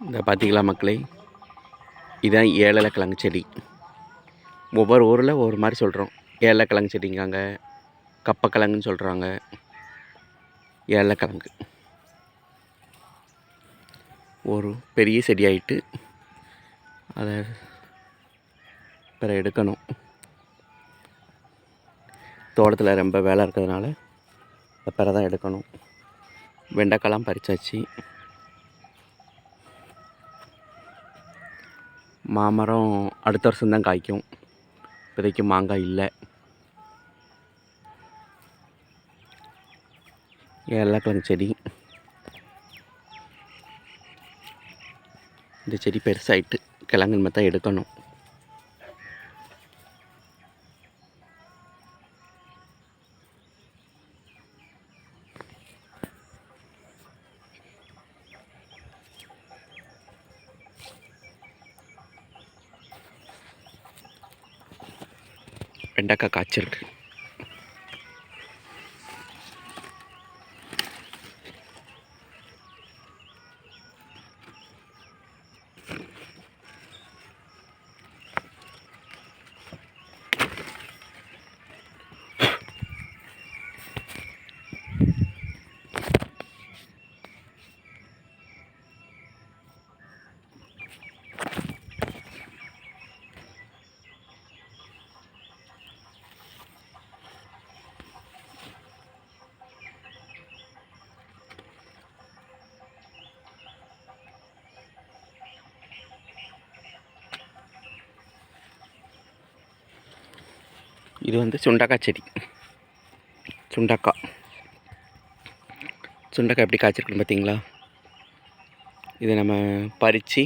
இந்த பார்த்தீங்களா மக்களே, இதுதான் ஏழலைக்கிழங்கு செடி. ஒவ்வொரு ஊரில் ஒவ்வொரு மாதிரி சொல்கிறோம். ஏழலைக்கிழங்கு செடிங்காங்க, கப்பக்கிழங்குன்னு சொல்கிறாங்க. ஏழலைக்கிழங்கு ஒரு பெரிய செடியாயிட்டு அதை பிற எடுக்கணும். தோட்டத்தில் ரொம்ப வேலை இருக்கிறதுனால பிற தான் எடுக்கணும். வெண்டைக்காலாம் பறிச்சாச்சு. மாமரம் அடுத்த வருஷம்தான் காய்க்கும். இப்போதைக்கு மாங்காய் இல்லை. ஏழலைக்கிழங்கு செடி. இந்த செடி பெருசாகிட்டு கிழங்குன்னு மட்டும் எடுக்கணும். வெண்டைக்காய் காய்ச்சிருக்கு. இது வந்து சுண்டக்காய் செடி. சுண்டக்காய் எப்படி காய்ச்சிருக்குன்னு பார்த்தீங்களா? இதை நம்ம பறித்து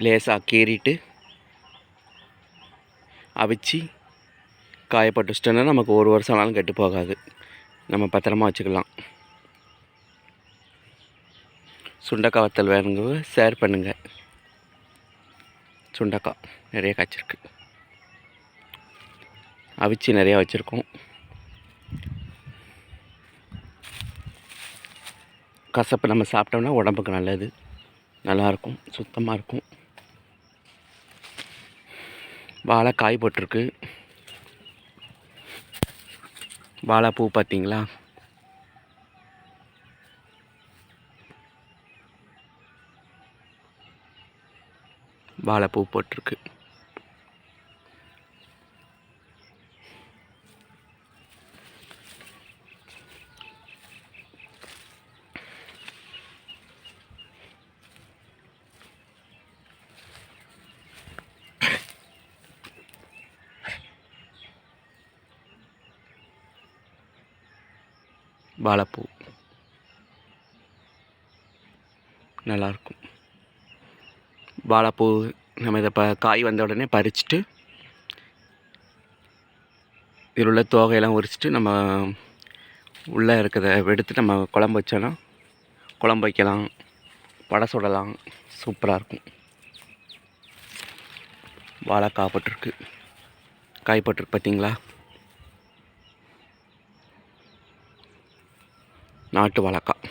லேசாக கீறிட்டு அவிச்சு காயப்பட்டு வச்சிட்டோன்னா நமக்கு ஒரு வருஷம் ஆனாலும் கெட்டு போகாது. நம்ம பத்திரமா வச்சுக்கலாம். சுண்டக்காய் வத்தல் வேணுங்க ஷேர் பண்ணுங்கள். சுண்டக்காய் நிறைய காய்ச்சிருக்கு. அவிச்சு நிறையா வச்சுருக்கோம். கசப்பு நம்ம சாப்பிட்டோம்னா உடம்புக்கு நல்லது, நல்லாயிருக்கும், சுத்தமாக இருக்கும். வாழை காய் போட்டிருக்கு. வாழைப்பூ பார்த்தீங்களா? வாழைப்பூ போட்டிருக்கு. வாழைப்பூ நல்லாயிருக்கும். வாழைப்பூ நம்ம இதை காய் வந்த உடனே பறிச்சுட்டு இதில் உள்ள தோகையெல்லாம் உரிச்சிட்டு நம்ம உள்ளே இருக்கிறத எடுத்து நம்ம குழம்பு வச்சோன்னா குழம்பு வைக்கலாம், வடை சுடலாம். சூப்பராக இருக்கும். வாழைக்காய் போட்டிருக்கு, காய் போட்டிருக்கு பார்த்தீங்களா? நாட்டு வாழைக்காய்.